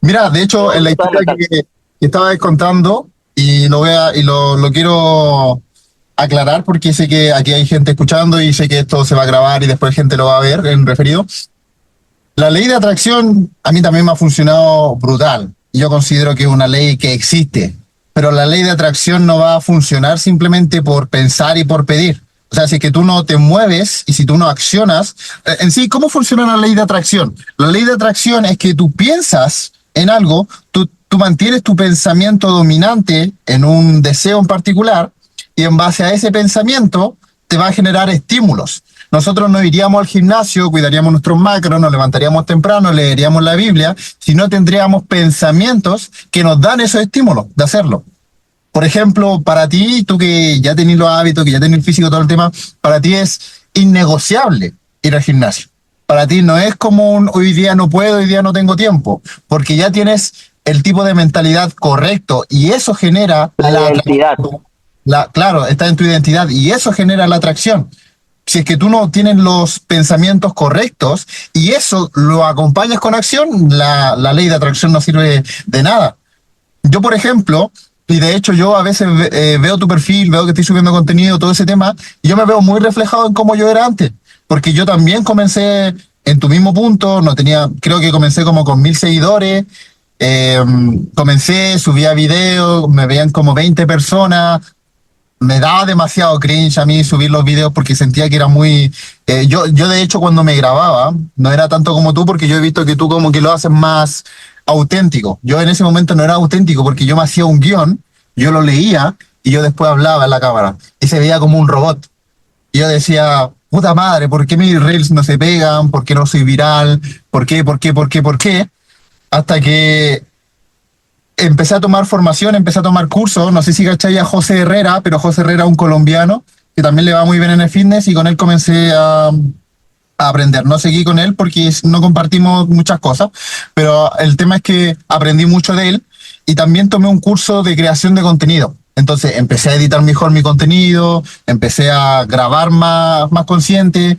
Mira, de hecho, en Pero la historia totalmente. que estabas contando, lo quiero aclarar porque sé que aquí hay gente escuchando y sé que esto se va a grabar y después gente lo va a ver en referido. La ley de atracción a mí también me ha funcionado brutal. Yo considero que es una ley que existe, pero la ley de atracción no va a funcionar simplemente por pensar y por pedir. O sea, si que tú no te mueves y si tú no accionas, en sí, ¿cómo funciona la ley de atracción? La ley de atracción es que tú piensas en algo, tú mantienes tu pensamiento dominante en un deseo en particular y en base a ese pensamiento te va a generar estímulos. Nosotros no iríamos al gimnasio, cuidaríamos nuestros macros, nos levantaríamos temprano, leeríamos la Biblia, si no tendríamos pensamientos que nos dan esos estímulos de hacerlo. Por ejemplo, para ti, tú que ya tenés los hábitos, que ya tenés el físico, todo el tema, para ti es innegociable ir al gimnasio. Para ti no es como un hoy día no puedo, hoy día no tengo tiempo, porque ya tienes el tipo de mentalidad correcto y eso genera La la identidad. atracción. Claro, está en tu identidad y eso genera la atracción. Si es que tú no tienes los pensamientos correctos y eso lo acompañas con acción, la ley de atracción no sirve de nada. Yo, por ejemplo, y de hecho yo a veces veo tu perfil, veo que estoy subiendo contenido, todo ese tema, y yo me veo muy reflejado en cómo yo era antes, porque yo también comencé en tu mismo punto, no tenía, creo que comencé como con 1000 seguidores, eh, comencé, subía videos, me veían como 20 personas, me daba demasiado cringe a mí subir los videos porque sentía que era muy... yo de hecho cuando me grababa, no era tanto como tú porque yo he visto que tú como que lo haces más auténtico. Yo en ese momento no era auténtico porque yo me hacía un guión, yo lo leía y yo después hablaba en la cámara y se veía como un robot. Y yo decía, puta madre, ¿por qué mis reels no se pegan? ¿Por qué no soy viral? ¿Por qué? ¿Por qué? ¿Por qué? ¿Por qué? Hasta que empecé a tomar formación, empecé a tomar cursos, no sé si cacháis a José Herrera, pero José Herrera es un colombiano que también le va muy bien en el fitness y con él comencé a aprender. No seguí con él porque no compartimos muchas cosas, pero el tema es que aprendí mucho de él y también tomé un curso de creación de contenido. Entonces empecé a editar mejor mi contenido, empecé a grabar más consciente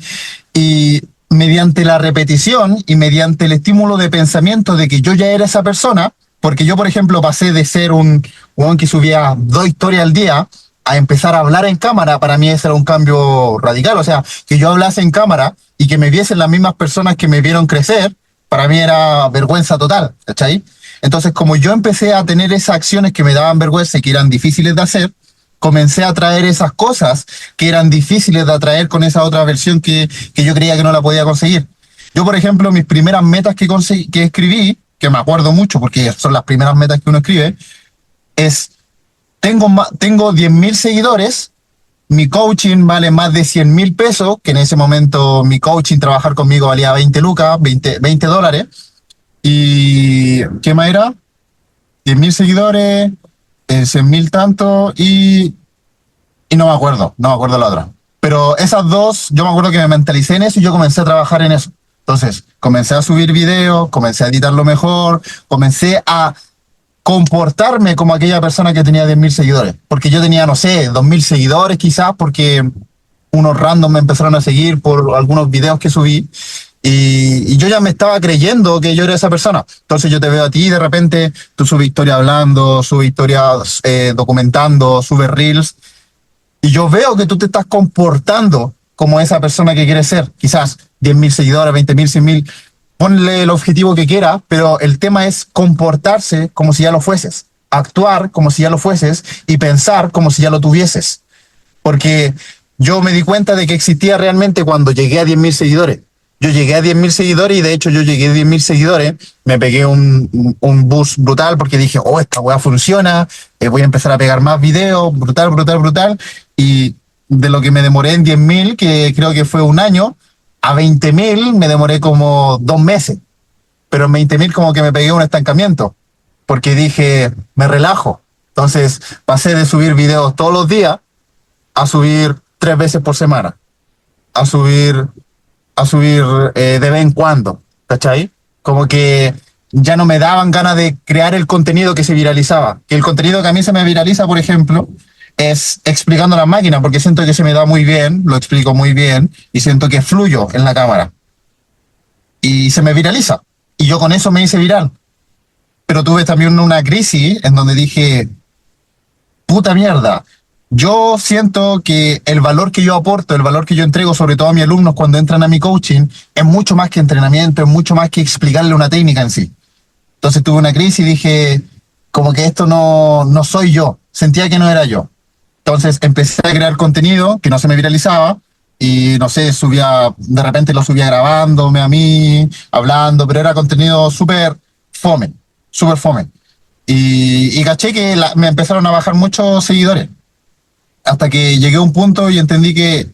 y mediante la repetición y mediante el estímulo de pensamiento de que yo ya era esa persona, porque yo, por ejemplo, pasé de ser un que subía 2 historias al día a empezar a hablar en cámara, para mí ese era un cambio radical. O sea, que yo hablase en cámara y que me viesen las mismas personas que me vieron crecer, para mí era vergüenza total, ¿cachai? Entonces, como yo empecé a tener esas acciones que me daban vergüenza y que eran difíciles de hacer, comencé a traer esas cosas que eran difíciles de atraer con esa otra versión que yo creía que no la podía conseguir. Yo, por ejemplo, mis primeras metas que escribí, que me acuerdo mucho porque son las primeras metas que uno escribe, es, tengo 10.000 seguidores, mi coaching vale más de 100.000 pesos, que en ese momento mi coaching, trabajar conmigo valía 20 lucas, veinte dólares, y ¿qué más era? 10.000 seguidores, 100.000 tanto, y no me acuerdo la otra. Pero esas dos, yo me acuerdo que me mentalicé en eso y yo comencé a trabajar en eso. Entonces, comencé a subir videos, comencé a editarlo mejor, comencé a comportarme como aquella persona que tenía 10.000 seguidores. Porque yo tenía, no sé, 2.000 seguidores quizás, porque unos random me empezaron a seguir por algunos videos que subí. Y yo ya me estaba creyendo que yo era esa persona. Entonces yo te veo a ti y de repente tú subes historias hablando, subes historias documentando, subes reels y yo veo que tú te estás comportando como esa persona que quieres ser. Quizás 10.000 seguidores, 20.000, 100.000. Ponle el objetivo que quiera, pero el tema es comportarse como si ya lo fueses. Actuar como si ya lo fueses y pensar como si ya lo tuvieses. Porque yo me di cuenta de que existía realmente cuando llegué a 10.000 seguidores. Yo llegué a 10.000 seguidores y de hecho yo llegué a 10.000 seguidores, me pegué un boost brutal porque dije, oh, esta weá funciona, voy a empezar a pegar más videos, brutal, brutal, brutal. Y de lo que me demoré en 10.000, que creo que fue un año, a 20.000 me demoré como 2 meses. Pero en 20.000 como que me pegué un estancamiento, porque dije, me relajo. Entonces pasé de subir videos todos los días a subir 3 veces por semana, a subir, a subir de vez en cuando, ¿cachai? Como que ya no me daban ganas de crear el contenido que se viralizaba. Que el contenido que a mí se me viraliza, por ejemplo, es explicando la máquina, porque siento que se me da muy bien, lo explico muy bien, y siento que fluyo en la cámara. Y se me viraliza. Y yo con eso me hice viral. pero tuve también una crisis en donde dije, puta mierda, yo siento que el valor que yo aporto, el valor que yo entrego, sobre todo a mis alumnos cuando entran a mi coaching, es mucho más que entrenamiento, es mucho más que explicarle una técnica en sí. Entonces tuve una crisis y dije, como que esto no soy yo, sentía que no era yo. Entonces empecé a crear contenido que no se me viralizaba y no sé, de repente lo subía grabándome a mí, hablando, pero era contenido fome, súper fome. Y caché que me empezaron a bajar muchos seguidores, hasta que llegué a un punto y entendí que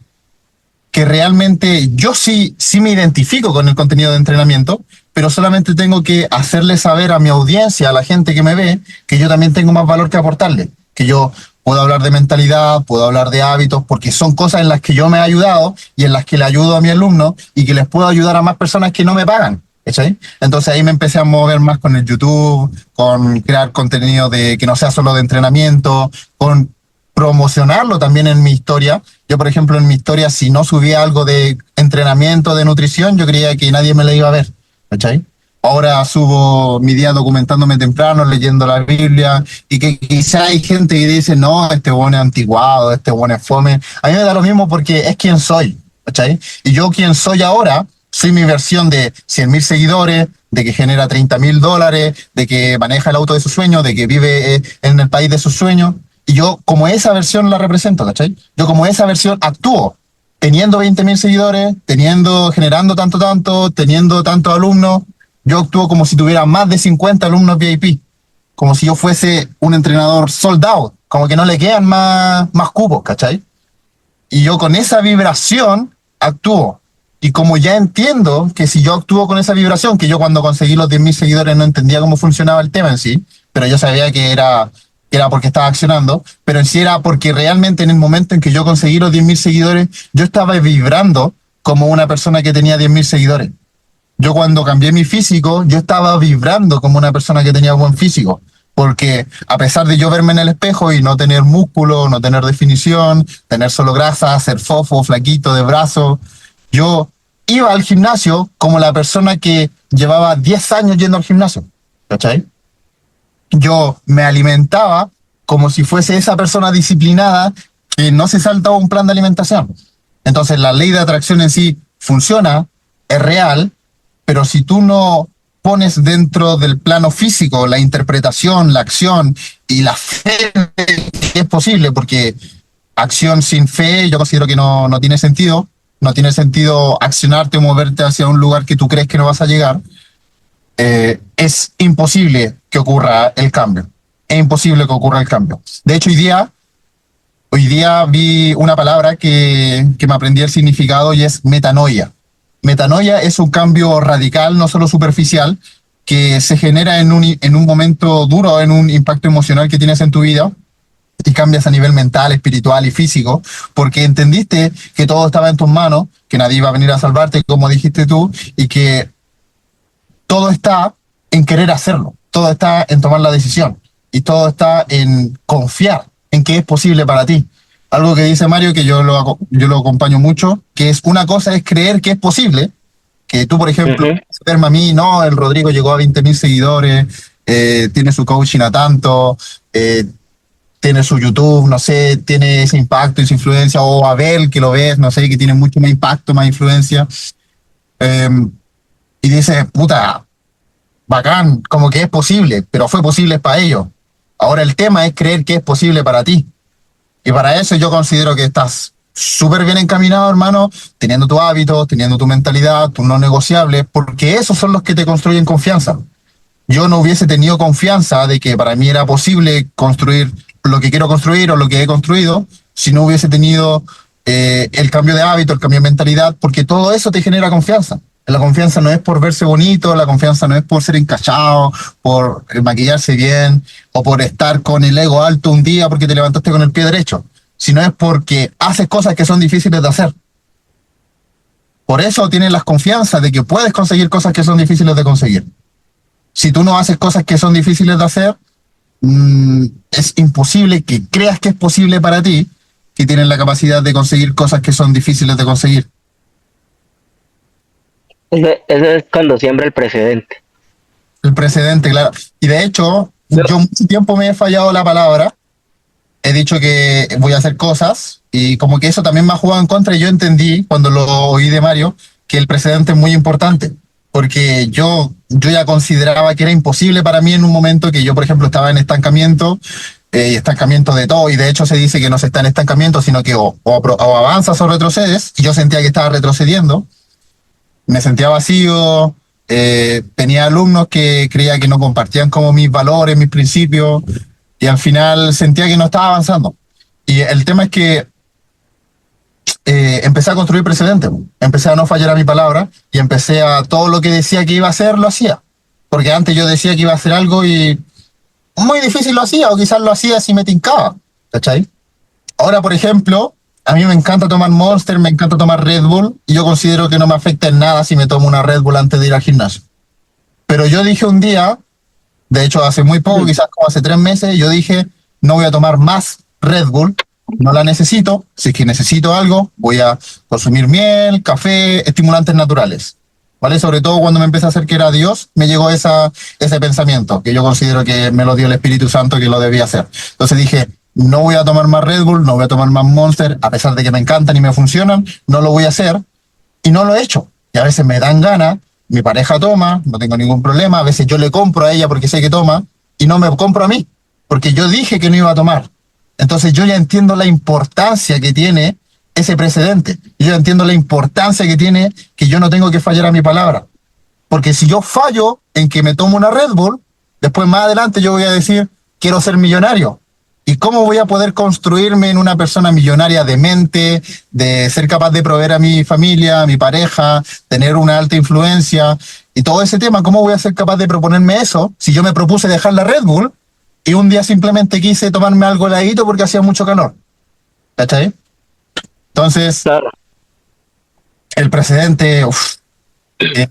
realmente yo sí me identifico con el contenido de entrenamiento, pero solamente tengo que hacerle saber a mi audiencia, a la gente que me ve, que yo también tengo más valor que aportarle, que yo puedo hablar de mentalidad, puedo hablar de hábitos, porque son cosas en las que yo me he ayudado y en las que le ayudo a mi alumno y que les puedo ayudar a más personas que no me pagan. ¿Cachai? Entonces ahí me empecé a mover más con el YouTube, con crear contenido que no sea solo de entrenamiento, con promocionarlo también en mi historia. Yo, por ejemplo, en mi historia, si no subía algo de entrenamiento, de nutrición, yo creía que nadie me la iba a ver. ¿Cachai? Ahora subo mi día documentándome temprano, leyendo la Biblia, y que quizá hay gente que dice, no, este bueno es antiguado, este bueno es fome. A mí me da lo mismo porque es quien soy. ¿Cachai? Y yo quien soy ahora, soy mi versión de 100.000 seguidores, de que genera $30.000, de que maneja el auto de sus sueños, de que vive en el país de sus sueños. Y yo como esa versión la represento, ¿cachai? Yo como esa versión actúo, teniendo 20.000 seguidores, generando tanto, teniendo tantos alumnos, yo actúo como si tuviera más de 50 alumnos VIP, como si yo fuese un entrenador sold out, como que no le quedan más cupos, ¿cachai? Y yo con esa vibración actúo. Y como ya entiendo que si yo actúo con esa vibración, que yo cuando conseguí los 10.000 seguidores no entendía cómo funcionaba el tema en sí, pero yo sabía que era porque estaba accionando, pero en sí era porque realmente en el momento en que yo conseguí los 10.000 seguidores, yo estaba vibrando como una persona que tenía 10.000 seguidores. Yo cuando cambié mi físico, yo estaba vibrando como una persona que tenía buen físico, porque a pesar de yo verme en el espejo y no tener músculo, no tener definición, tener solo grasa, ser fofo, flaquito de brazo, yo iba al gimnasio como la persona que llevaba 10 años yendo al gimnasio, ¿cachai? Yo me alimentaba como si fuese esa persona disciplinada que no se salta un plan de alimentación. Entonces la ley de atracción en sí funciona, es real, pero si tú no pones dentro del plano físico la interpretación, la acción y la fe de que es posible, porque acción sin fe yo considero que no tiene sentido. No tiene sentido accionarte o moverte hacia un lugar que tú crees que no vas a llegar. Es imposible que ocurra el cambio. Es imposible que ocurra el cambio. De hecho, hoy día vi una palabra que me aprendí el significado y es metanoia. Metanoia es un cambio radical, no solo superficial, que se genera en un momento duro, en un impacto emocional que tienes en tu vida, y cambias a nivel mental, espiritual y físico, porque entendiste que todo estaba en tus manos, que nadie iba a venir a salvarte, como dijiste tú, y que todo está en querer hacerlo, todo está en tomar la decisión, y todo está en confiar en que es posible para ti. Algo que dice Mario, que yo lo acompaño mucho, que es una cosa es creer que es posible, que tú, por ejemplo, verme a mí, no, el Rodrigo llegó a 20.000 seguidores, tiene su coaching a tanto, tiene su YouTube, no sé, tiene ese impacto y su influencia, o Abel, que lo ves, no sé, que tiene mucho más impacto, más influencia, eh, y dice, puta, bacán, como que es posible, pero fue posible para ellos. Ahora el tema es creer que es posible para ti. Y para eso yo considero que estás súper bien encaminado, hermano, teniendo tu hábito, teniendo tu mentalidad, tus no negociables, porque esos son los que te construyen confianza. Yo no hubiese tenido confianza de que para mí era posible construir lo que quiero construir o lo que he construido si no hubiese tenido el cambio de hábito, el cambio de mentalidad, porque todo eso te genera confianza. La confianza no es por verse bonito, la confianza no es por ser encachado, por maquillarse bien o por estar con el ego alto un día porque te levantaste con el pie derecho, sino es porque haces cosas que son difíciles de hacer. Por eso tienes la confianza de que puedes conseguir cosas que son difíciles de conseguir. Si tú no haces cosas que son difíciles de hacer, es imposible que creas que es posible para ti, que tienes la capacidad de conseguir cosas que son difíciles de conseguir. Eso es cuando siembra el precedente. El precedente, claro. Y de hecho, yo mucho tiempo me he fallado la palabra. He dicho que voy a hacer cosas y como que eso también me ha jugado en contra y yo entendí cuando lo oí de Mario que el precedente es muy importante porque yo ya consideraba que era imposible para mí en un momento que yo, por ejemplo, estaba en estancamiento, estancamiento de todo y de hecho se dice que no se está en estancamiento, sino que o avanzas o retrocedes y yo sentía que estaba retrocediendo, me sentía vacío, tenía alumnos que creía que no compartían como mis valores, mis principios, y al final sentía que no estaba avanzando. Y el tema es que empecé a construir precedentes, empecé a no fallar a mi palabra y empecé a todo lo que decía que iba a hacer, lo hacía. Porque antes yo decía que iba a hacer algo y muy difícil lo hacía, o quizás lo hacía si me tincaba, ¿cachai? Ahora, por ejemplo, a mí me encanta tomar Monster, me encanta tomar Red Bull, y yo considero que no me afecta en nada si me tomo una Red Bull antes de ir al gimnasio. Pero yo dije un día, de hecho hace muy poco, quizás como hace 3 meses, yo dije, no voy a tomar más Red Bull, no la necesito, si es que necesito algo, voy a consumir miel, café, estimulantes naturales. ¿Vale? Sobre todo cuando me empecé a hacer que era Dios, me llegó ese pensamiento, que yo considero que me lo dio el Espíritu Santo que lo debía hacer. Entonces dije, no voy a tomar más Red Bull, no voy a tomar más Monster, a pesar de que me encantan y me funcionan, no lo voy a hacer, y no lo he hecho. Y a veces me dan ganas, mi pareja toma, no tengo ningún problema, a veces yo le compro a ella porque sé que toma, y no me compro a mí, porque yo dije que no iba a tomar. Entonces yo ya entiendo la importancia que tiene ese precedente. Yo entiendo la importancia que tiene que yo no tengo que fallar a mi palabra. Porque si yo fallo en que me tomo una Red Bull, después más adelante yo voy a decir, quiero ser millonario. ¿Y cómo voy a poder construirme en una persona millonaria de mente, de ser capaz de proveer a mi familia, a mi pareja, tener una alta influencia y todo ese tema? ¿Cómo voy a ser capaz de proponerme eso si yo me propuse dejar la Red Bull y un día simplemente quise tomarme algo heladito porque hacía mucho calor? ¿Cachai? Entonces, Claro. el precedente es